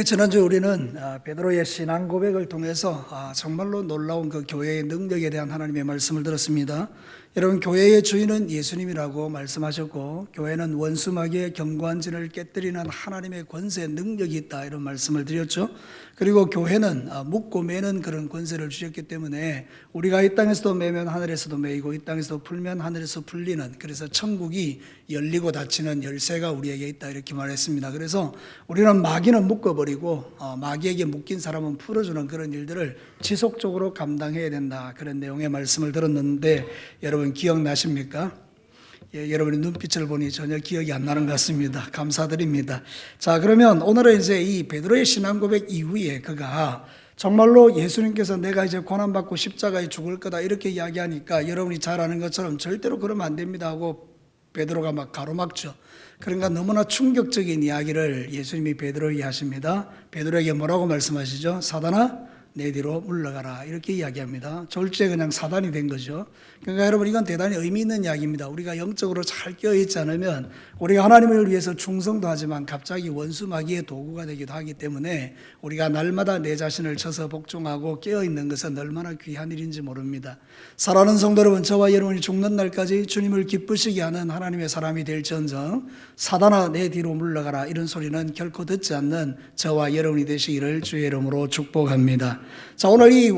지난주 우리는 베드로의 신앙 고백을 통해서 정말로 놀라운 그 교회의 능력에 대한 하나님의 말씀을 들었습니다. 여러분, 교회의 주인은 예수님이라고 말씀하셨고, 교회는 원수 마귀의 견고한 진을 깨뜨리는 하나님의 권세, 능력이 있다, 이런 말씀을 드렸죠. 그리고 교회는 묶고 매는 그런 권세를 주셨기 때문에 우리가 이 땅에서도 매면 하늘에서도 매이고, 이 땅에서도 풀면 하늘에서 풀리는, 그래서 천국이 열리고 닫히는 열쇠가 우리에게 있다, 이렇게 말했습니다. 그래서 우리는 마귀는 묶어버리고 마귀에게 묶인 사람은 풀어주는 그런 일들을 지속적으로 감당해야 된다, 그런 내용의 말씀을 들었는데, 여러분 기억나십니까? 여러분의 눈빛을 보니 전혀 기억이 안 나는 것 같습니다. 감사드립니다. 자, 그러면 오늘은 이제 이 베드로의 신앙 고백 이후에 그가 정말로 예수님께서 내가 이제 고난받고 십자가에 죽을 거다, 이렇게 이야기하니까 여러분이 잘 아는 것처럼 절대로 그러면 안 됩니다 하고 베드로가 막 가로막죠. 그러니까 너무나 충격적인 이야기를 예수님이 베드로에게 하십니다. 베드로에게 뭐라고 말씀하시죠? 사단아, 내 뒤로 물러가라, 이렇게 이야기합니다. 졸지에 그냥 사단이 된 거죠. 그러니까 여러분, 이건 대단히 의미 있는 이야기입니다. 우리가 영적으로 잘 깨어있지 않으면 우리가 하나님을 위해서 충성도 하지만 갑자기 원수 마귀의 도구가 되기도 하기 때문에 우리가 날마다 내 자신을 쳐서 복종하고 깨어있는 것은 얼마나 귀한 일인지 모릅니다. 사랑하는 성도 여러분, 저와 여러분이 죽는 날까지 주님을 기쁘시게 하는 하나님의 사람이 될지언정 사단아, 내 뒤로 물러가라, 이런 소리는 결코 듣지 않는 저와 여러분이 되시기를 주의 이름으로 축복합니다. 자, 오늘 이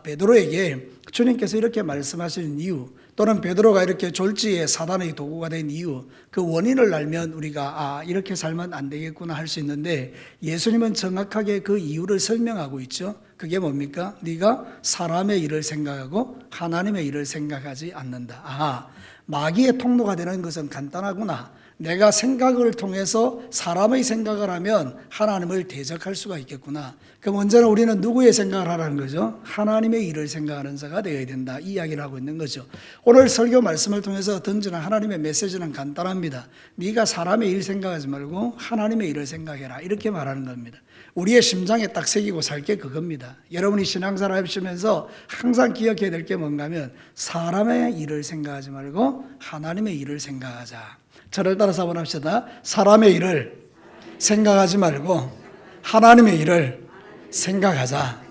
베드로에게 주님께서 이렇게 말씀하시는 이유, 또는 베드로가 이렇게 졸지에 사단의 도구가 된 이유, 그 원인을 알면 우리가 이렇게 살면 안 되겠구나 할 수 있는데, 예수님은 정확하게 그 이유를 설명하고 있죠. 그게 뭡니까? 네가 사람의 일을 생각하고 하나님의 일을 생각하지 않는다. 마귀의 통로가 되는 것은 간단하구나. 내가 생각을 통해서 사람의 생각을 하면 하나님을 대적할 수가 있겠구나. 그럼 언제나 우리는 누구의 생각을 하라는 거죠? 하나님의 일을 생각하는 자가 되어야 된다, 이 이야기를 하고 있는 거죠. 오늘 설교 말씀을 통해서 던지는 하나님의 메시지는 간단합니다. 네가 사람의 일 생각하지 말고 하나님의 일을 생각해라, 이렇게 말하는 겁니다. 우리의 심장에 딱 새기고 살 게 그겁니다. 여러분이 신앙생활 하시면서 항상 기억해야 될 게 뭔가 하면 사람의 일을 생각하지 말고 하나님의 일을 생각하자. 저를 따라서 한번 합시다. 사람의 일을 생각하지 말고 하나님의 일을 생각하자.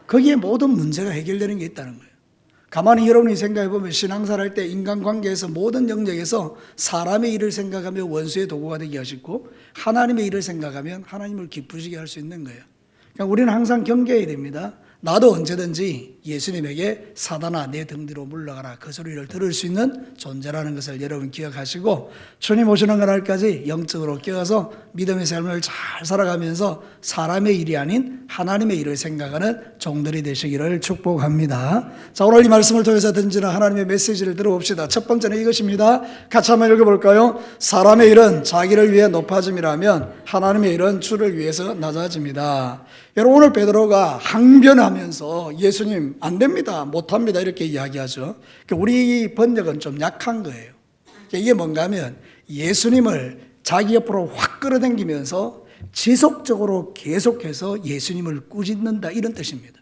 거기에 모든 문제가 해결되는 게 있다는 거예요. 가만히 여러분이 생각해 보면 신앙생활 할 때 인간관계에서 모든 영역에서 사람의 일을 생각하며 원수의 도구가 되게 하시고, 하나님의 일을 생각하면 하나님을 기쁘시게 할 수 있는 거예요. 그러니까 우리는 항상 경계해야 됩니다. 나도 언제든지 예수님에게 사단아, 내 등 뒤로 물러가라, 그 소리를 들을 수 있는 존재라는 것을 여러분 기억하시고, 주님 오시는 그날까지 영적으로 깨어서 믿음의 삶을 잘 살아가면서 사람의 일이 아닌 하나님의 일을 생각하는 종들이 되시기를 축복합니다. 자, 오늘 이 말씀을 통해서 던지는 하나님의 메시지를 들어봅시다. 첫 번째는 이것입니다. 같이 한번 읽어볼까요? 사람의 일은 자기를 위해 높아짐이라면 하나님의 일은 주를 위해서 낮아집니다. 여러분, 오늘 베드로가 항변하면서 예수님 안 됩니다, 못합니다, 이렇게 이야기하죠. 우리 번역은 좀 약한 거예요. 이게 뭔가 하면 예수님을 자기 옆으로 확 끌어당기면서 지속적으로 계속해서 예수님을 꾸짖는다, 이런 뜻입니다.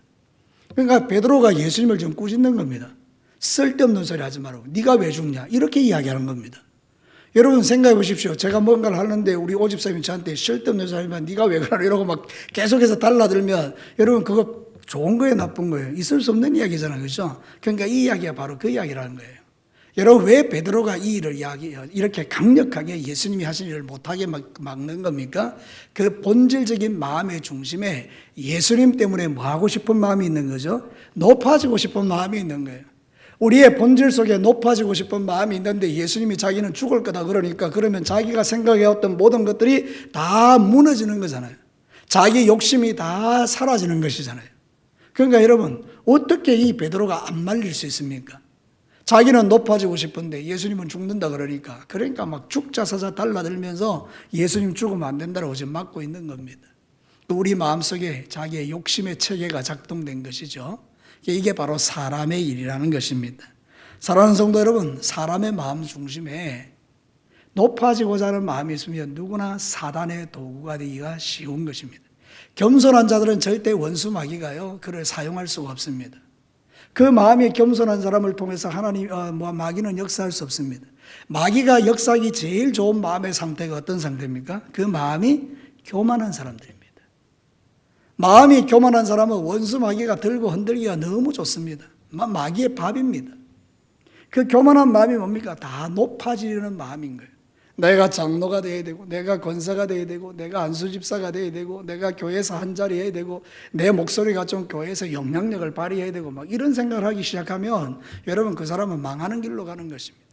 그러니까 베드로가 예수님을 지금 꾸짖는 겁니다. 쓸데없는 소리 하지 말고 네가 왜 죽냐, 이렇게 이야기하는 겁니다. 여러분 생각해 보십시오. 제가 뭔가를 하는데 우리 오집사님이 저한테 쓸데없는 소리 하면 네가 왜 그러나 이러고 막 계속해서 달라들면 여러분 그거 좋은 거예요, 나쁜 거예요? 있을 수 없는 이야기잖아요, 그렇죠? 그러니까 이 이야기가 바로 그 이야기라는 거예요. 여러분, 왜 베드로가 이 일을 이렇게 강력하게 예수님이 하신 일을 못하게 막는 겁니까? 그 본질적인 마음의 중심에 예수님 때문에 뭐 하고 싶은 마음이 있는 거죠? 높아지고 싶은 마음이 있는 거예요. 우리의 본질 속에 높아지고 싶은 마음이 있는데 예수님이 자기는 죽을 거다 그러니까, 그러면 자기가 생각해왔던 모든 것들이 다 무너지는 거잖아요. 자기 욕심이 다 사라지는 것이잖아요. 그러니까 여러분, 어떻게 이 베드로가 안 말릴 수 있습니까? 자기는 높아지고 싶은데 예수님은 죽는다 그러니까 막 죽자사자 달라들면서 예수님 죽으면 안 된다고 지금 막고 있는 겁니다. 우리 마음속에 자기의 욕심의 체계가 작동된 것이죠. 이게 바로 사람의 일이라는 것입니다. 사랑하는 성도 여러분, 사람의 마음 중심에 높아지고자 하는 마음이 있으면 누구나 사단의 도구가 되기가 쉬운 것입니다. 겸손한 자들은 절대 원수 마귀가요, 그를 사용할 수가 없습니다. 그 마음이 겸손한 사람을 통해서 마귀는 역사할 수 없습니다. 마귀가 역사하기 제일 좋은 마음의 상태가 어떤 상태입니까? 그 마음이 교만한 사람들입니다. 마음이 교만한 사람은 원수 마귀가 들고 흔들기가 너무 좋습니다. 마귀의 밥입니다. 그 교만한 마음이 뭡니까? 다 높아지려는 마음인 거예요. 내가 장로가 되어야 되고, 내가 권사가 되어야 되고, 내가 안수집사가 되어야 되고, 내가 교회에서 한 자리 해야 되고, 내 목소리가 좀 교회에서 영향력을 발휘해야 되고, 막 이런 생각을 하기 시작하면 여러분 그 사람은 망하는 길로 가는 것입니다.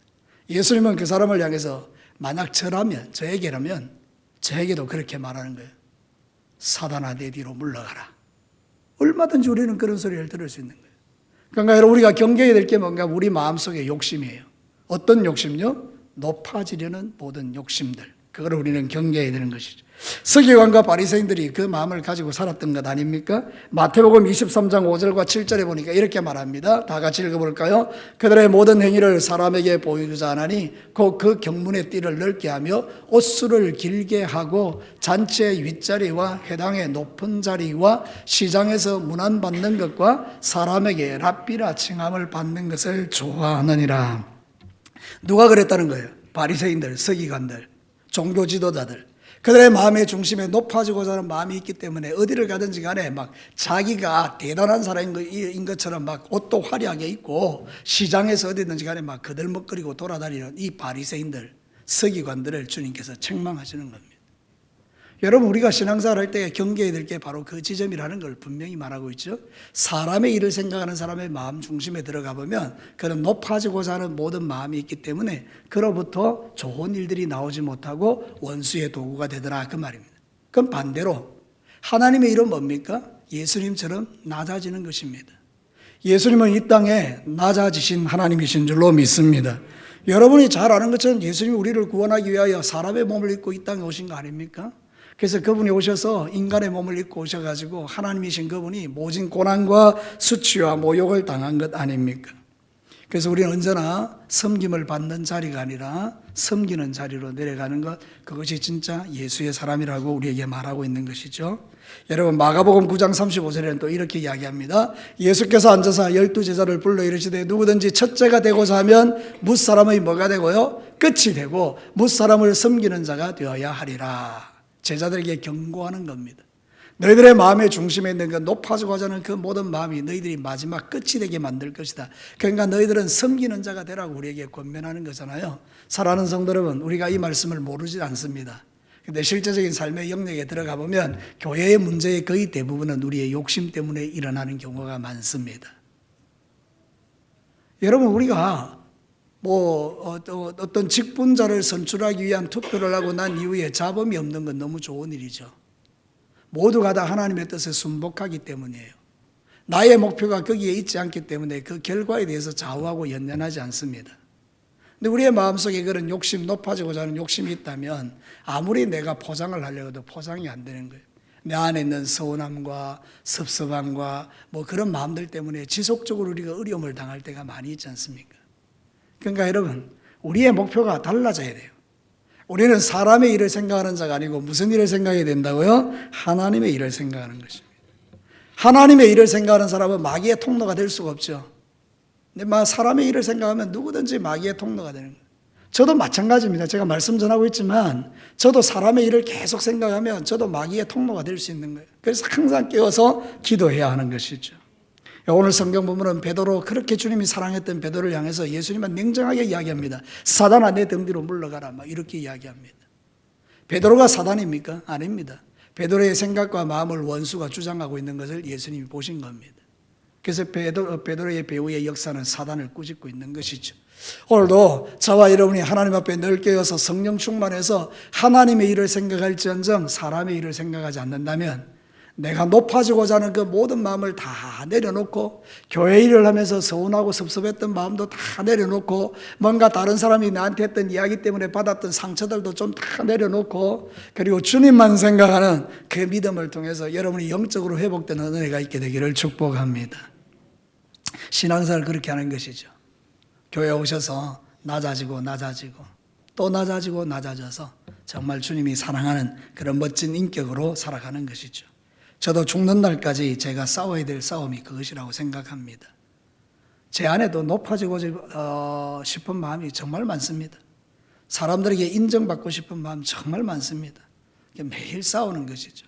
예수님은 그 사람을 향해서 만약 저에게라면 저에게도 그렇게 말하는 거예요. 사단아 내 뒤로 물러가라. 얼마든지 우리는 그런 소리를 들을 수 있는 거예요. 그러니까 여러분 우리가 경계해야 될 게 뭔가 우리 마음속의 욕심이에요. 어떤 욕심요? 높아지려는 모든 욕심들, 그걸 우리는 경계해야 되는 것이죠. 서기관과 바리새인들이 그 마음을 가지고 살았던 것 아닙니까? 마태복음 23장 5절과 7절에 보니까 이렇게 말합니다. 다 같이 읽어볼까요? 그들의 모든 행위를 사람에게 보이고자 하나니 곧 그 경문의 띠를 넓게 하며 옷수를 길게 하고 잔치의 윗자리와 회당의 높은 자리와 시장에서 문안받는 것과 사람에게 랍비라 칭함을 받는 것을 좋아하느니라. 누가 그랬다는 거예요? 바리새인들, 서기관들, 종교 지도자들. 그들의 마음의 중심에 높아지고자 하는 마음이 있기 때문에 어디를 가든지 간에 막 자기가 대단한 사람인 것처럼 막 옷도 화려하게 입고 시장에서 어디든지 간에 막 거들먹거리고 돌아다니는 이 바리새인들, 서기관들을 주님께서 책망하시는 겁니다. 여러분 우리가 신앙생활 할 때 경계해야 될 게 바로 그 지점이라는 걸 분명히 말하고 있죠. 사람의 일을 생각하는 사람의 마음 중심에 들어가 보면 그는 높아지고자 하는 모든 마음이 있기 때문에 그로부터 좋은 일들이 나오지 못하고 원수의 도구가 되더라 그 말입니다. 그럼 반대로 하나님의 일은 뭡니까? 예수님처럼 낮아지는 것입니다. 예수님은 이 땅에 낮아지신 하나님이신 줄로 믿습니다. 여러분이 잘 아는 것처럼 예수님이 우리를 구원하기 위하여 사람의 몸을 입고 이 땅에 오신 거 아닙니까? 그래서 그분이 오셔서 인간의 몸을 입고 오셔가지고 하나님이신 그분이 모진 고난과 수치와 모욕을 당한 것 아닙니까? 그래서 우리는 언제나 섬김을 받는 자리가 아니라 섬기는 자리로 내려가는 것, 그것이 진짜 예수의 사람이라고 우리에게 말하고 있는 것이죠. 여러분 마가복음 9장 35절에는 또 이렇게 이야기합니다. 예수께서 앉아서 12제자를 불러 이르시되 누구든지 첫째가 되고자 하면 뭇사람의 뭐가 되고요? 끝이 되고 뭇사람을 섬기는 자가 되어야 하리라. 제자들에게 경고하는 겁니다. 너희들의 마음의 중심에 있는 그 높아지고자 하는 그 모든 마음이 너희들이 마지막 끝이 되게 만들 것이다. 그러니까 너희들은 섬기는 자가 되라고 우리에게 권면하는 거잖아요. 사랑하는 성도 여러분, 우리가 이 말씀을 모르지 않습니다. 근데 실제적인 삶의 영역에 들어가 보면 교회의 문제의 거의 대부분은 우리의 욕심 때문에 일어나는 경우가 많습니다. 여러분 우리가 어떤 직분자를 선출하기 위한 투표를 하고 난 이후에 잡음이 없는 건 너무 좋은 일이죠. 모두가 다 하나님의 뜻에 순복하기 때문이에요. 나의 목표가 거기에 있지 않기 때문에 그 결과에 대해서 좌우하고 연연하지 않습니다. 근데 우리의 마음속에 그런 욕심, 높아지고자 하는 욕심이 있다면 아무리 내가 포장을 하려고 해도 포장이 안 되는 거예요. 내 안에 있는 서운함과 섭섭함과 그런 마음들 때문에 지속적으로 우리가 어려움을 당할 때가 많이 있지 않습니까? 그러니까 여러분 우리의 목표가 달라져야 돼요. 우리는 사람의 일을 생각하는 자가 아니고 무슨 일을 생각해야 된다고요? 하나님의 일을 생각하는 것입니다. 하나님의 일을 생각하는 사람은 마귀의 통로가 될 수가 없죠. 근데 사람의 일을 생각하면 누구든지 마귀의 통로가 되는 거예요. 저도 마찬가지입니다. 제가 말씀 전하고 있지만 저도 사람의 일을 계속 생각하면 저도 마귀의 통로가 될 수 있는 거예요. 그래서 항상 깨어서 기도해야 하는 것이죠. 오늘 성경 본문은 베드로, 그렇게 주님이 사랑했던 베드로를 향해서 예수님은 냉정하게 이야기합니다. 사단아 내 등 뒤로 물러가라 이렇게 이야기합니다. 베드로가 사단입니까? 아닙니다. 베드로의 생각과 마음을 원수가 주장하고 있는 것을 예수님이 보신 겁니다. 그래서 베드로의 배후의 역사는 사단을 꾸짖고 있는 것이죠. 오늘도 저와 여러분이 하나님 앞에 늘 깨어서 성령 충만해서 하나님의 일을 생각할지언정 사람의 일을 생각하지 않는다면 내가 높아지고자 하는 그 모든 마음을 다 내려놓고 교회 일을 하면서 서운하고 섭섭했던 마음도 다 내려놓고 뭔가 다른 사람이 나한테 했던 이야기 때문에 받았던 상처들도 좀 다 내려놓고 그리고 주님만 생각하는 그 믿음을 통해서 여러분이 영적으로 회복되는 은혜가 있게 되기를 축복합니다. 신앙생활을 그렇게 하는 것이죠. 교회에 오셔서 낮아지고 또 낮아져서 정말 주님이 사랑하는 그런 멋진 인격으로 살아가는 것이죠. 저도 죽는 날까지 제가 싸워야 될 싸움이 그것이라고 생각합니다. 제 안에도 높아지고 싶은 마음이 정말 많습니다. 사람들에게 인정받고 싶은 마음 정말 많습니다. 매일 싸우는 것이죠.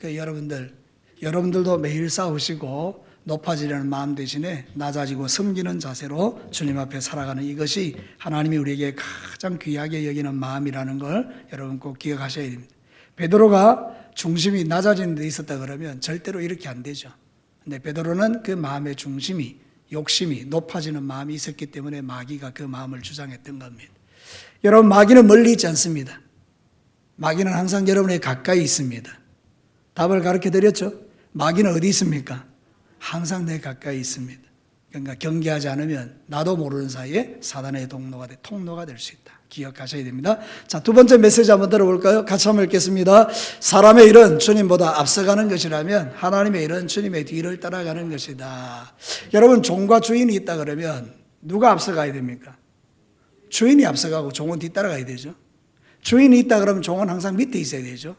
여러분들 여러분들도 매일 싸우시고 높아지려는 마음 대신에 낮아지고 섬기는 자세로 주님 앞에 살아가는 이것이 하나님이 우리에게 가장 귀하게 여기는 마음이라는 걸 여러분 꼭 기억하셔야 됩니다. 베드로가 중심이 낮아지는 데 있었다 그러면 절대로 이렇게 안 되죠. 근데 베드로는 그 마음의 중심이, 욕심이 높아지는 마음이 있었기 때문에 마귀가 그 마음을 주장했던 겁니다. 여러분, 마귀는 멀리 있지 않습니다. 마귀는 항상 여러분의 가까이 있습니다. 답을 가르쳐 드렸죠? 마귀는 어디 있습니까? 항상 내 가까이 있습니다. 그러니까 경계하지 않으면 나도 모르는 사이에 사단의 통로가 될 수 있다. 기억하셔야 됩니다. 자, 두 번째 메시지 한번 들어볼까요? 같이 한번 읽겠습니다. 사람의 일은 주님보다 앞서가는 것이라면 하나님의 일은 주님의 뒤를 따라가는 것이다. 여러분, 종과 주인이 있다 그러면 누가 앞서가야 됩니까? 주인이 앞서가고 종은 뒤따라가야 되죠. 주인이 있다 그러면 종은 항상 밑에 있어야 되죠.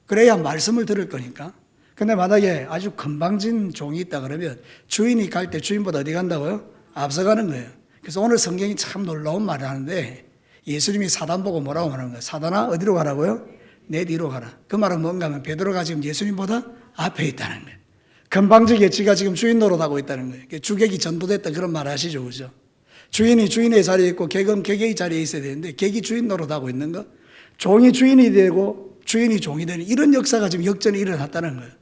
그래야 말씀을 들을 거니까. 근데 만약에 아주 건방진 종이 있다 그러면 주인이 갈 때 주인보다 어디 간다고요? 앞서가는 거예요. 그래서 오늘 성경이 참 놀라운 말을 하는데 예수님이 사단 보고 뭐라고 말하는 거예요? 사단아, 어디로 가라고요? 내 뒤로 가라. 그 말은 뭔가 하면 베드로가 지금 예수님보다 앞에 있다는 거예요. 건방지게 지가 지금 주인 노릇하고 있다는 거예요. 주객이 전도됐다 그런 말 하시죠, 그죠? 주인이 주인의 자리에 있고 객은 객의 자리에 있어야 되는데 객이 주인 노릇하고 있는 거, 종이 주인이 되고 주인이 종이 되는 이런 역사가 지금 역전이 일어났다는 거예요.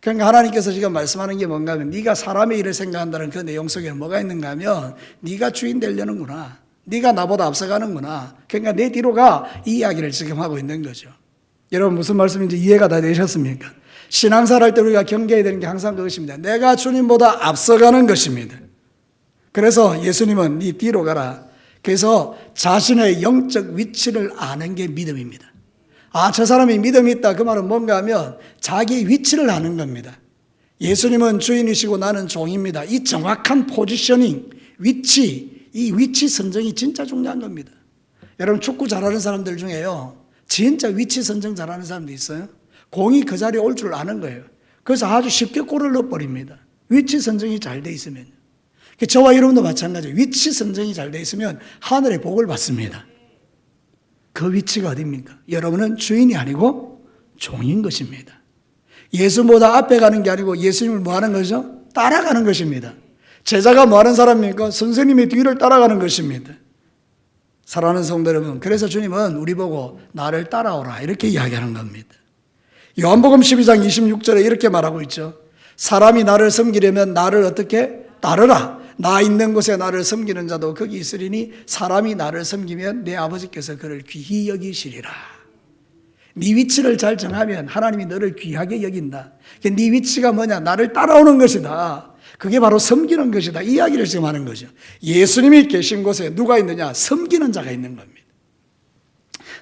그러니까 하나님께서 지금 말씀하는 게 뭔가 하면 네가 사람의 일을 생각한다는 그 내용 속에 뭐가 있는가 하면 네가 주인 되려는구나. 네가 나보다 앞서가는구나. 그러니까 내 뒤로 가. 이 이야기를 지금 하고 있는 거죠. 여러분 무슨 말씀인지 이해가 다 되셨습니까? 신앙생활 할 때 우리가 경계해야 되는 게 항상 그것입니다. 내가 주님보다 앞서가는 것입니다. 그래서 예수님은 네 뒤로 가라. 그래서 자신의 영적 위치를 아는 게 믿음입니다. 아, 저 사람이 믿음이 있다. 그 말은 뭔가 하면 자기 위치를 아는 겁니다. 예수님은 주인이시고 나는 종입니다. 이 정확한 포지셔닝, 위치, 이 위치 선정이 진짜 중요한 겁니다. 여러분 축구 잘하는 사람들 중에요, 진짜 위치 선정 잘하는 사람도 있어요. 공이 그 자리에 올 줄 아는 거예요. 그래서 아주 쉽게 골을 넣어버립니다. 위치 선정이 잘 돼 있으면. 저와 여러분도 마찬가지예요. 위치 선정이 잘 돼 있으면 하늘의 복을 받습니다. 그 위치가 어디입니까? 여러분은 주인이 아니고 종인 것입니다. 예수보다 앞에 가는 게 아니고 예수님을 뭐 하는 거죠? 따라가는 것입니다. 제자가 뭐 하는 사람입니까? 선생님의 뒤를 따라가는 것입니다. 사랑하는 성도 여러분, 그래서 주님은 우리 보고 나를 따라오라 이렇게 이야기하는 겁니다. 요한복음 12장 26절에 이렇게 말하고 있죠. 사람이 나를 섬기려면 나를 어떻게 따르라. 나 있는 곳에 나를 섬기는 자도 거기 있으리니 사람이 나를 섬기면 내 아버지께서 그를 귀히 여기시리라. 네 위치를 잘 정하면 하나님이 너를 귀하게 여긴다. 네 위치가 뭐냐? 나를 따라오는 것이다. 그게 바로 섬기는 것이다. 이 이야기를 지금 하는 거죠. 예수님이 계신 곳에 누가 있느냐? 섬기는 자가 있는 겁니다.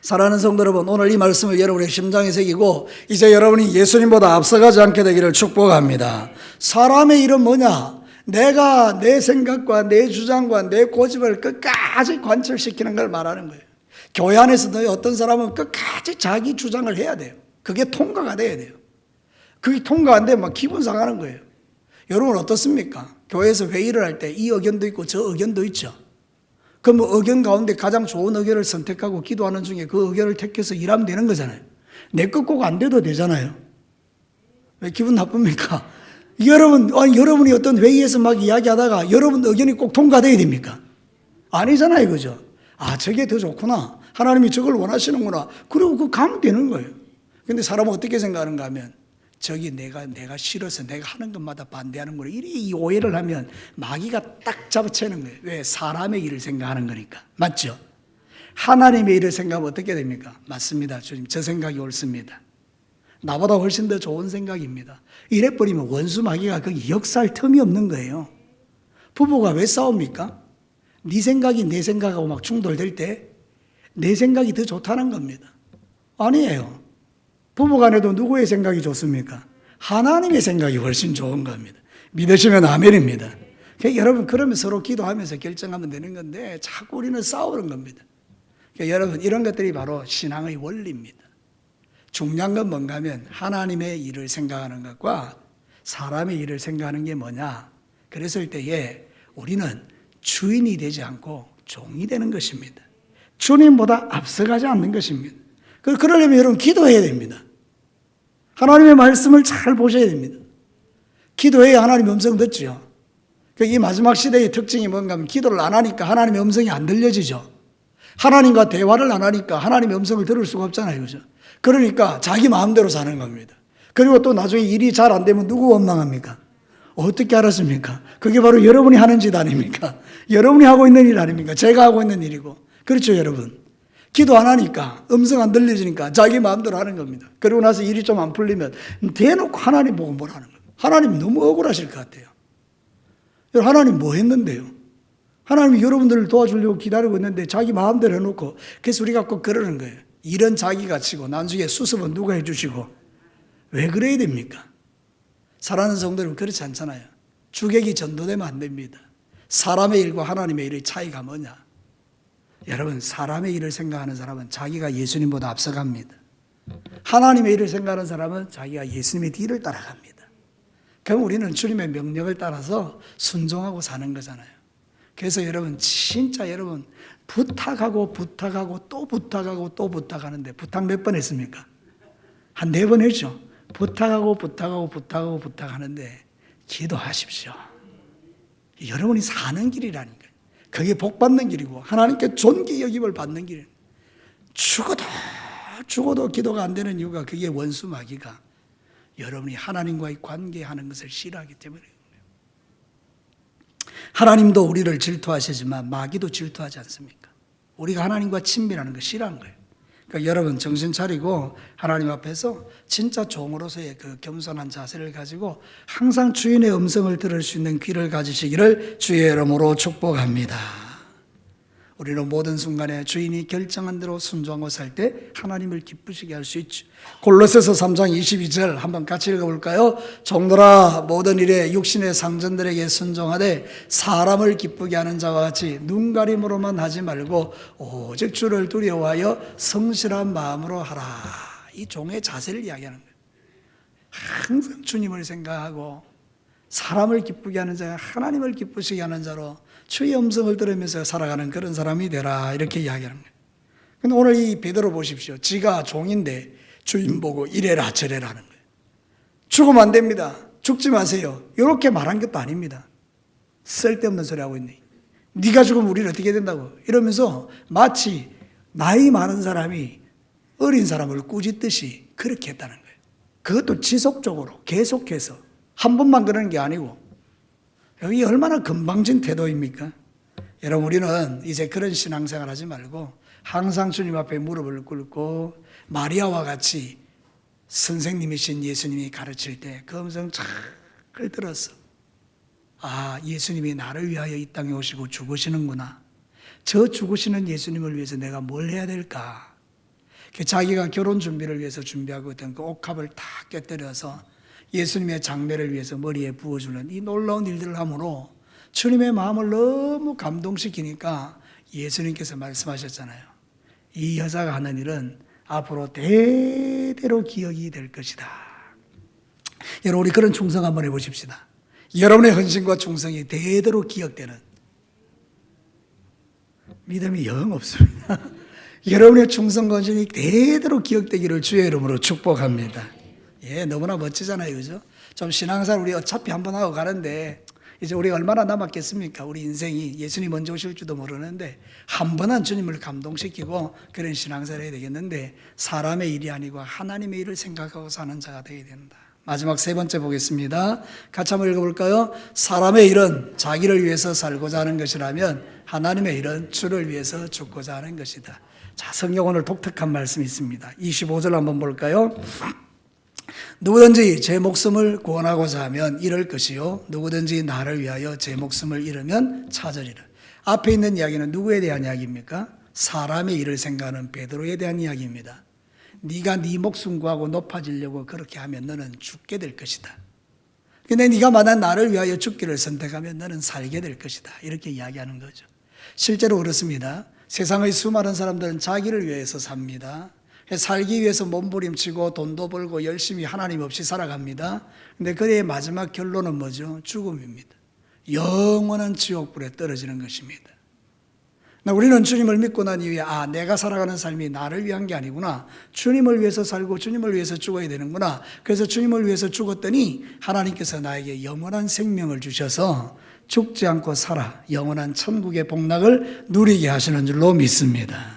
사랑하는 성도 여러분, 오늘 이 말씀을 여러분의 심장에 새기고 이제 여러분이 예수님보다 앞서가지 않게 되기를 축복합니다. 사람의 일은 뭐냐? 내가 내 생각과 내 주장과 내 고집을 끝까지 관철시키는 걸 말하는 거예요. 교회 안에서도 어떤 사람은 끝까지 자기 주장을 해야 돼요. 그게 통과가 돼야 돼요. 그게 통과 안 되면 막 기분 상하는 거예요. 여러분 어떻습니까? 교회에서 회의를 할 때 이 의견도 있고 저 의견도 있죠. 그럼 의견 가운데 가장 좋은 의견을 선택하고 기도하는 중에 그 의견을 택해서 일하면 되는 거잖아요. 내 것 꼭 안 돼도 되잖아요. 왜 기분 나쁩니까? 여러분이 어떤 회의에서 막 이야기하다가 여러분 의견이 꼭 통과돼야 됩니까? 아니잖아요, 그죠? 아, 저게 더 좋구나. 하나님이 저걸 원하시는구나. 그리고 그거 가면 되는 거예요. 근데 사람은 어떻게 생각하는가 하면 저기 내가 싫어서 내가 하는 것마다 반대하는 거를 이 오해를 하면 마귀가 딱 잡아채는 거예요. 왜? 사람의 일을 생각하는 거니까. 맞죠? 하나님의 일을 생각하면 어떻게 됩니까? 맞습니다. 주님, 저 생각이 옳습니다. 나보다 훨씬 더 좋은 생각입니다. 이래버리면 원수 마귀가 거기 역사할 틈이 없는 거예요. 부부가 왜 싸웁니까? 네 생각이 내 생각하고 막 충돌될 때 내 생각이 더 좋다는 겁니다. 아니에요. 부부간에도 누구의 생각이 좋습니까? 하나님의 생각이 훨씬 좋은 겁니다. 믿으시면 아멘입니다. 여러분 그러면 서로 기도하면서 결정하면 되는 건데 자꾸 우리는 싸우는 겁니다. 여러분 이런 것들이 바로 신앙의 원리입니다. 중요한 건 뭔가 하면 하나님의 일을 생각하는 것과 사람의 일을 생각하는 게 뭐냐. 그랬을 때에 우리는 주인이 되지 않고 종이 되는 것입니다. 주님보다 앞서가지 않는 것입니다. 그러려면 여러분 기도해야 됩니다. 하나님의 말씀을 잘 보셔야 됩니다. 기도해야 하나님의 음성 듣죠. 이 마지막 시대의 특징이 뭔가 하면 기도를 안 하니까 하나님의 음성이 안 들려지죠. 하나님과 대화를 안 하니까 하나님의 음성을 들을 수가 없잖아요. 그죠? 그러니까 자기 마음대로 사는 겁니다. 그리고 또 나중에 일이 잘 안 되면 누구 원망합니까? 어떻게 알았습니까? 그게 바로 여러분이 하는 짓 아닙니까? 여러분이 하고 있는 일 아닙니까? 제가 하고 있는 일이고. 그렇죠, 여러분? 기도 안 하니까, 음성 안 들려지니까 자기 마음대로 하는 겁니다. 그리고 나서 일이 좀 안 풀리면 대놓고 하나님 보고 뭐라는 거예요. 하나님 너무 억울하실 것 같아요. 하나님 뭐 했는데요? 하나님이 여러분들을 도와주려고 기다리고 있는데 자기 마음대로 해놓고, 그래서 우리가 꼭 그러는 거예요. 일은 자기가 치고 나중에 수습은 누가 해주시고. 왜 그래야 됩니까? 사랑하는 성도들은 그렇지 않잖아요. 주객이 전도되면 안 됩니다. 사람의 일과 하나님의 일의 차이가 뭐냐? 여러분, 사람의 일을 생각하는 사람은 자기가 예수님보다 앞서갑니다. 하나님의 일을 생각하는 사람은 자기가 예수님의 뒤를 따라갑니다. 그럼 우리는 주님의 명령을 따라서 순종하고 사는 거잖아요. 그래서 여러분, 진짜 여러분 부탁하고 또 부탁하고 또 부탁하는데, 부탁 몇 번 했습니까? 한 4번 했죠. 부탁하는데 기도하십시오. 여러분이 사는 길이라니까요. 그게 복 받는 길이고 하나님께 존귀 여김을 받는 길이에요. 죽어도 기도가 안 되는 이유가, 그게 원수 마귀가 여러분이 하나님과의 관계하는 것을 싫어하기 때문이에요. 하나님도 우리를 질투하시지만 마귀도 질투하지 않습니까? 우리가 하나님과 친밀하는 거 싫어한 거예요. 그러니까 여러분 정신 차리고 하나님 앞에서 진짜 종으로서의 그 겸손한 자세를 가지고 항상 주인의 음성을 들을 수 있는 귀를 가지시기를 주의 이름으로 축복합니다. 우리는 모든 순간에 주인이 결정한 대로 순종하고 살 때 하나님을 기쁘시게 할 수 있죠. 골로새서 3장 22절 한번 같이 읽어볼까요? 종들아, 모든 일에 육신의 상전들에게 순종하되 사람을 기쁘게 하는 자와 같이 눈가림으로만 하지 말고 오직 주를 두려워하여 성실한 마음으로 하라. 이 종의 자세를 이야기하는 거예요. 항상 주님을 생각하고 사람을 기쁘게 하는 자, 하나님을 기쁘시게 하는 자로 주의 음성을 들으면서 살아가는 그런 사람이 되라, 이렇게 이야기하는 거예요. 근데 오늘 이 베드로 보십시오. 지가 종인데 주인 보고 이래라 저래라는 거예요. 죽으면 안 됩니다. 죽지 마세요. 이렇게 말한 것도 아닙니다. 쓸데없는 소리 하고 있네. 네가 죽으면 우리는 어떻게 된다고 이러면서 마치 나이 많은 사람이 어린 사람을 꾸짖듯이 그렇게 했다는 거예요. 그것도 지속적으로 계속해서, 한 번만 그러는 게 아니고. 여기 얼마나 건방진 태도입니까? 여러분, 우리는 이제 그런 신앙생활 하지 말고 항상 주님 앞에 무릎을 꿇고 마리아와 같이 선생님이신 예수님이 가르칠 때 그 음성 잘 들었어. 아, 예수님이 나를 위하여 이 땅에 오시고 죽으시는구나. 저 죽으시는 예수님을 위해서 내가 뭘 해야 될까? 자기가 결혼 준비를 위해서 준비하고 있던 그 옥합을 다 깨뜨려서 예수님의 장례를 위해서 머리에 부어주는 이 놀라운 일들을 함으로 주님의 마음을 너무 감동시키니까 예수님께서 말씀하셨잖아요. 이 여자가 하는 일은 앞으로 대대로 기억이 될 것이다. 여러분, 우리 그런 충성 한번 해보십시다. 여러분의 헌신과 충성이 대대로 기억되는, 믿음이 영 없습니다. 여러분의 충성과 헌신이 대대로 기억되기를 주의 이름으로 축복합니다. 예, 너무나 멋지잖아요. 그죠? 좀 신앙생활 우리 어차피 한번 하고 가는데 이제 우리가 얼마나 남았겠습니까? 우리 인생이 예수님 먼저 오실지도 모르는데 한 번은 주님을 감동시키고 그런 신앙생활을 해야 되겠는데, 사람의 일이 아니고 하나님의 일을 생각하고 사는 자가 되어야 된다. 마지막 3번째 보겠습니다. 같이 한번 읽어볼까요? 사람의 일은 자기를 위해서 살고자 하는 것이라면 하나님의 일은 주를 위해서 죽고자 하는 것이다. 자, 성경 오늘 독특한 말씀이 있습니다. 25절 한번 볼까요? 누구든지 제 목숨을 구원하고자 하면 잃을 것이요 누구든지 나를 위하여 제 목숨을 잃으면 찾으리라. 앞에 있는 이야기는 누구에 대한 이야기입니까? 사람의 일을 생각하는 베드로에 대한 이야기입니다. 네가 네 목숨 구하고 높아지려고 그렇게 하면 너는 죽게 될 것이다. 근데 네가 만약 나를 위하여 죽기를 선택하면 너는 살게 될 것이다. 이렇게 이야기하는 거죠. 실제로 그렇습니다. 세상의 수많은 사람들은 자기를 위해서 삽니다. 살기 위해서 몸부림치고 돈도 벌고 열심히 하나님 없이 살아갑니다. 근데 그의 마지막 결론은 뭐죠? 죽음입니다. 영원한 지옥불에 떨어지는 것입니다. 우리는 주님을 믿고 난 이후에 내가 살아가는 삶이 나를 위한 게 아니구나. 주님을 위해서 살고 주님을 위해서 죽어야 되는구나. 그래서 주님을 위해서 죽었더니 하나님께서 나에게 영원한 생명을 주셔서 죽지 않고 살아 영원한 천국의 복락을 누리게 하시는 줄로 믿습니다.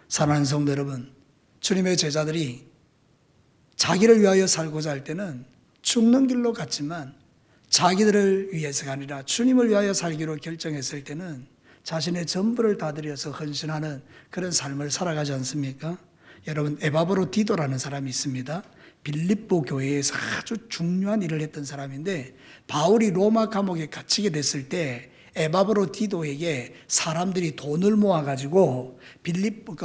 사랑하는 성도 여러분, 주님의 제자들이 자기를 위하여 살고자 할 때는 죽는 길로 갔지만 자기들을 위해서가 아니라 주님을 위하여 살기로 결정했을 때는 자신의 전부를 다 들여서 헌신하는 그런 삶을 살아가지 않습니까? 여러분, 에바브로디도라는 사람이 있습니다. 빌립보 교회에서 아주 중요한 일을 했던 사람인데 바울이 로마 감옥에 갇히게 됐을 때 에바브로디도에게 사람들이 돈을 모아가지고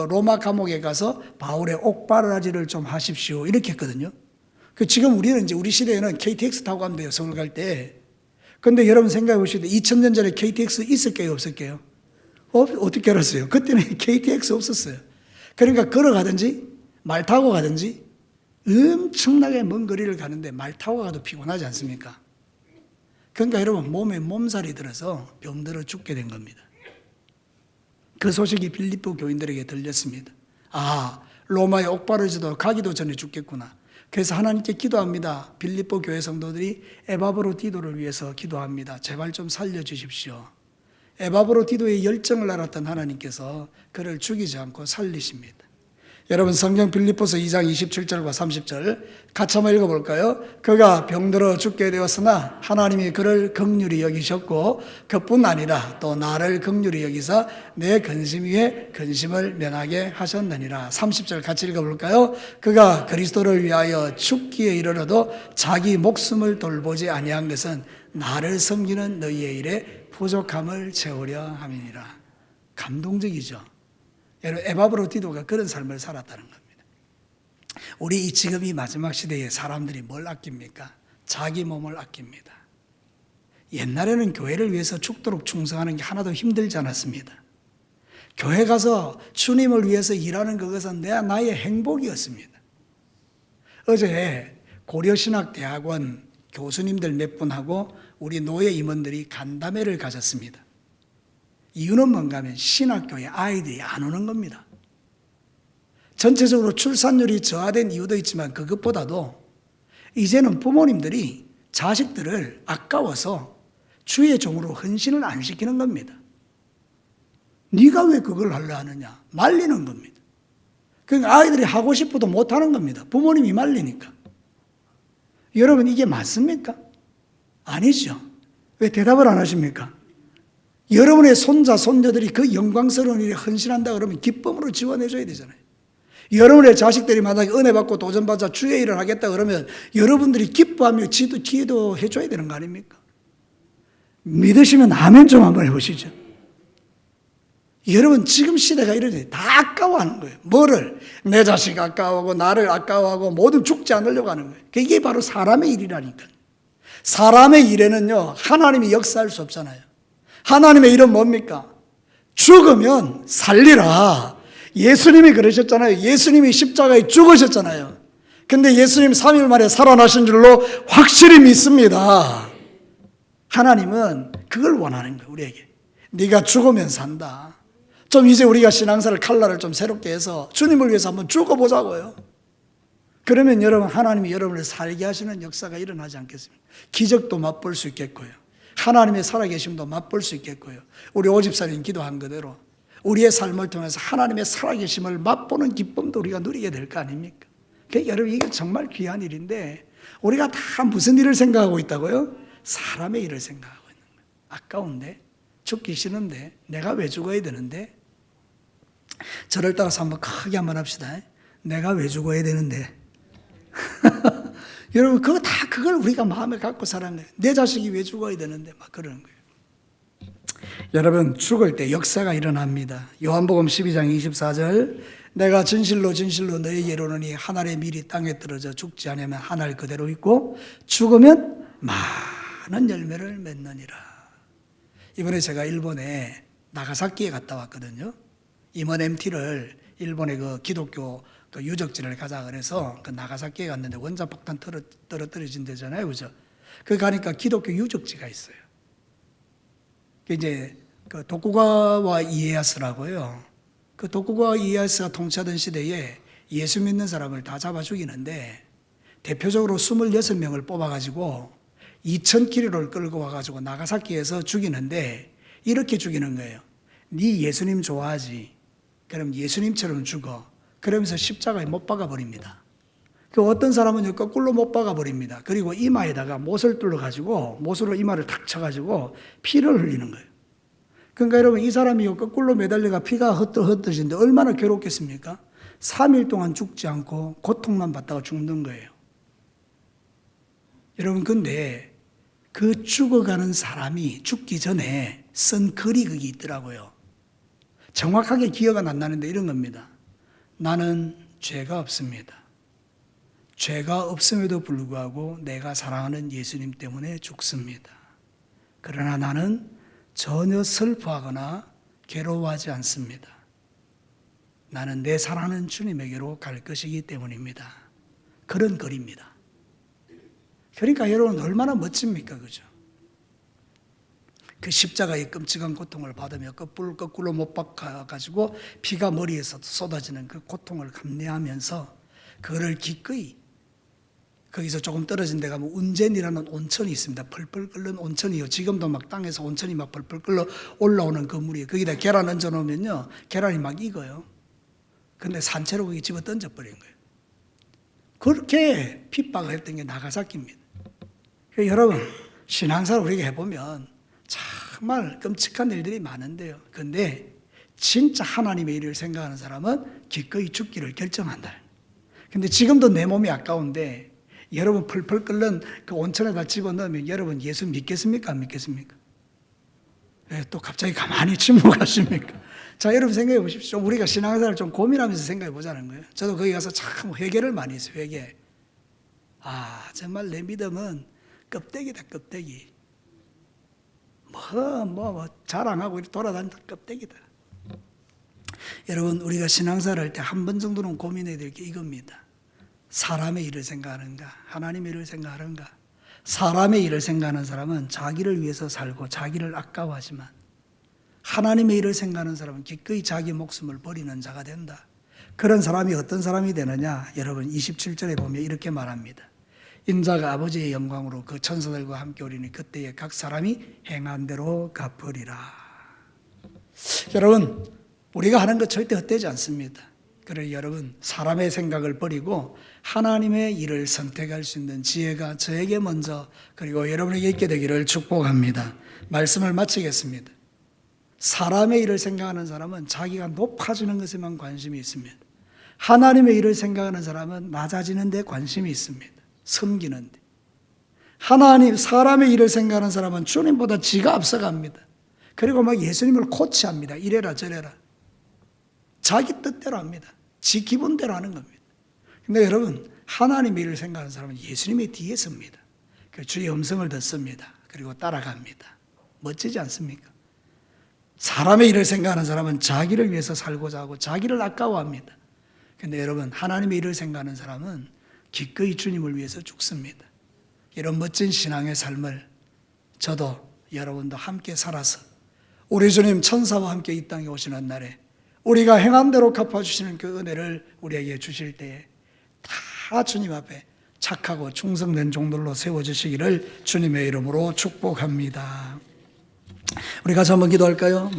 로마 감옥에 가서 바울의 옥바라지를 좀 하십시오 이렇게 했거든요. 지금 우리는 이제 우리 시대에는 KTX 타고 가면 돼요, 서울 갈 때. 근데 여러분 생각해 보시면 2000년 전에 KTX 있을게요, 없을게요? 어떻게 알았어요? 그때는 KTX 없었어요. 그러니까 걸어가든지 말 타고 가든지 엄청나게 먼 거리를 가는데 말 타고 가도 피곤하지 않습니까? 그러니까 여러분 몸에 몸살이 들어서 병들어 죽게 된 겁니다. 그 소식이 빌립보 교인들에게 들렸습니다. 로마의 옥바르지도 가기도 전에 죽겠구나. 그래서 하나님께 기도합니다. 빌립보 교회 성도들이 에바브로디도를 위해서 기도합니다. 제발 좀 살려주십시오. 에바브로디도의 열정을 알았던 하나님께서 그를 죽이지 않고 살리십니다. 여러분 성경 빌립보서 2장 27절과 30절 같이 한번 읽어볼까요? 그가 병들어 죽게 되었으나 하나님이 그를 긍휼히 여기셨고 그뿐 아니라 또 나를 긍휼히 여기사 내 근심 위에 근심을 면하게 하셨느니라. 30절 같이 읽어볼까요? 그가 그리스도를 위하여 죽기에 이르러도 자기 목숨을 돌보지 아니한 것은 나를 섬기는 너희의 일에 부족함을 채우려 함이니라. 감동적이죠. 여러분 에바브로디도가 그런 삶을 살았다는 겁니다. 우리 지금 이 마지막 시대에 사람들이 뭘 아낍니까? 자기 몸을 아낍니다. 옛날에는 교회를 위해서 죽도록 충성하는 게 하나도 힘들지 않았습니다. 교회 가서 주님을 위해서 일하는 그것은 나의 행복이었습니다. 어제 고려신학대학원 교수님들 몇 분하고 우리 노예 임원들이 간담회를 가졌습니다. 이유는 뭔가 하면 신학교에 아이들이 안 오는 겁니다. 전체적으로 출산율이 저하된 이유도 있지만 그것보다도 이제는 부모님들이 자식들을 아까워서 주의 종으로 헌신을 안 시키는 겁니다. 네가 왜 그걸 하려 하느냐 말리는 겁니다. 그러니까 아이들이 하고 싶어도 못하는 겁니다. 부모님이 말리니까. 여러분 이게 맞습니까? 아니죠. 왜 대답을 안 하십니까? 여러분의 손자, 손녀들이 그 영광스러운 일에 헌신한다 그러면 기쁨으로 지원해 줘야 되잖아요. 여러분의 자식들이 만약에 은혜 받고 도전받아 주의 일을 하겠다 그러면 여러분들이 기뻐하며 기도 해줘야 되는 거 아닙니까? 믿으시면 아멘 좀 한번 해보시죠. 여러분 지금 시대가 이러지. 다 아까워하는 거예요. 뭐를? 내 자식 아까워하고 나를 아까워하고 모두 죽지 않으려고 하는 거예요. 이게 바로 사람의 일이라니까요. 사람의 일에는요 하나님이 역사할 수 없잖아요. 하나님의 일은 뭡니까? 죽으면 살리라. 예수님이 그러셨잖아요. 예수님이 십자가에 죽으셨잖아요. 근데 예수님 3일 만에 살아나신 줄로 확실히 믿습니다. 하나님은 그걸 원하는 거예요. 우리에게 네가 죽으면 산다. 좀 이제 우리가 신앙사를 칼날을 좀 새롭게 해서 주님을 위해서 한번 죽어보자고요. 그러면 여러분 하나님이 여러분을 살게 하시는 역사가 일어나지 않겠습니까? 기적도 맛볼 수 있겠고요. 하나님의 살아계심도 맛볼 수 있겠고요. 우리 오집사님 기도한 그대로 우리의 삶을 통해서 하나님의 살아계심을 맛보는 기쁨도 우리가 누리게 될 거 아닙니까? 그러니까 여러분 이게 정말 귀한 일인데 우리가 다 무슨 일을 생각하고 있다고요? 사람의 일을 생각하고 있는 거예요. 아까운데 죽기 싫은데 내가 왜 죽어야 되는데 저를 따라서 한번 크게 한번 합시다. 내가 왜 죽어야 되는데 여러분 그걸 우리가 마음에 갖고 살아는 거예요. 내 자식이 왜 죽어야 되는데 막 그러는 거예요. 여러분 죽을 때 역사가 일어납니다. 요한복음 12장 24절 내가 진실로 진실로 너에게 이르노니 한 알의 밀이 땅에 떨어져 죽지 않으면 한 알 그대로 있고 죽으면 많은 열매를 맺느니라. 이번에 제가 일본에 나가사키에 갔다 왔거든요. 임원 MT를 일본의 그 기독교 그 유적지를 가자 그래서 그 나가사키에 갔는데 원자폭탄 떨어뜨려진 데잖아요, 그죠? 그 가니까 기독교 유적지가 있어요. 이제 그 독고가와 이에야스라고요. 그 독고가와 이에야스가 통치하던 시대에 예수 믿는 사람을 다 잡아 죽이는데 대표적으로 26명을 뽑아가지고 2,000km를 끌고 와가지고 나가사키에서 죽이는데 이렇게 죽이는 거예요. 네 예수님 좋아하지? 그럼 예수님처럼 죽어. 그러면서 십자가에 못 박아버립니다. 그 어떤 사람은 거꾸로 못 박아버립니다. 그리고 이마에다가 못을 뚫어가지고 못으로 이마를 탁 쳐가지고 피를 흘리는 거예요. 그러니까 여러분 이 사람이 거꾸로 매달려가 피가 흩어지는데 얼마나 괴롭겠습니까? 3일 동안 죽지 않고 고통만 받다가 죽는 거예요. 여러분 근데 그 죽어가는 사람이 죽기 전에 쓴 글이 거기 있더라고요. 정확하게 기억은 안 나는데 이런 겁니다. 나는 죄가 없습니다. 죄가 없음에도 불구하고 내가 사랑하는 예수님 때문에 죽습니다. 그러나 나는 전혀 슬퍼하거나 괴로워하지 않습니다. 나는 내 사랑하는 주님에게로 갈 것이기 때문입니다. 그런 글입니다. 그러니까 여러분 얼마나 멋집니까? 그죠? 그 십자가의 끔찍한 고통을 받으며 거꾸로 못 박아가지고 피가 머리에서 쏟아지는 그 고통을 감내하면서 그거를 기꺼이 거기서 조금 떨어진 데 가면 운젠이라는 온천이 있습니다. 펄펄 끓는 온천이요. 지금도 막 땅에서 온천이 막 펄펄 끓어 올라오는 건물이에요. 거기다 계란 얹어 놓으면요. 계란이 막 익어요. 근데 산채로 거기 집어 던져버린 거예요. 그렇게 핍박을 했던 게 나가사키입니다. 여러분, 신앙생활 우리가 해보면 정말 끔찍한 일들이 많은데요. 근데 진짜 하나님의 일을 생각하는 사람은 기꺼이 죽기를 결정한다. 근데 지금도 내 몸이 아까운데 여러분 펄펄 끓는 그 온천에다 집어넣으면 여러분 예수 믿겠습니까? 안 믿겠습니까? 왜 또 갑자기 가만히 침묵하십니까? 자, 여러분 생각해 보십시오. 우리가 신앙생활을 좀 고민하면서 생각해 보자는 거예요. 저도 거기 가서 참 회개를 많이 했어요. 회개. 아, 정말 내 믿음은 껍데기다, 껍데기. 자랑하고 돌아다니다 껍데기다. 여러분, 우리가 신앙생활 할 때 한 번 정도는 고민해야 될 게 이겁니다. 사람의 일을 생각하는가? 하나님의 일을 생각하는가? 사람의 일을 생각하는 사람은 자기를 위해서 살고 자기를 아까워하지만 하나님의 일을 생각하는 사람은 기꺼이 자기 목숨을 버리는 자가 된다. 그런 사람이 어떤 사람이 되느냐? 여러분 27절에 보면 이렇게 말합니다. 인자가 아버지의 영광으로 그 천사들과 함께 오리니 그때에 각 사람이 행한 대로 갚으리라. 여러분 우리가 하는 것 절대 헛되지 않습니다. 그래 여러분 사람의 생각을 버리고 하나님의 일을 선택할 수 있는 지혜가 저에게 먼저 그리고 여러분에게 있게 되기를 축복합니다. 말씀을 마치겠습니다. 사람의 일을 생각하는 사람은 자기가 높아지는 것에만 관심이 있습니다. 하나님의 일을 생각하는 사람은 낮아지는 데 관심이 있습니다. 섬기는 데. 하나님, 사람의 일을 생각하는 사람은 주님보다 지가 앞서갑니다. 그리고 막 예수님을 코치합니다. 이래라 저래라. 자기 뜻대로 합니다. 지 기분대로 하는 겁니다. 근데 여러분 하나님의 일을 생각하는 사람은 예수님의 뒤에 섭니다. 주의 음성을 듣습니다. 그리고 따라갑니다. 멋지지 않습니까? 사람의 일을 생각하는 사람은 자기를 위해서 살고자 하고 자기를 아까워합니다. 근데 여러분 하나님의 일을 생각하는 사람은 기꺼이 주님을 위해서 죽습니다. 이런 멋진 신앙의 삶을 저도 여러분도 함께 살아서 우리 주님 천사와 함께 이 땅에 오시는 날에 우리가 행한 대로 갚아주시는 그 은혜를 우리에게 주실 때에 다 주님 앞에 착하고 충성된 종들로 세워주시기를 주님의 이름으로 축복합니다. 우리 같이 한번 기도할까요?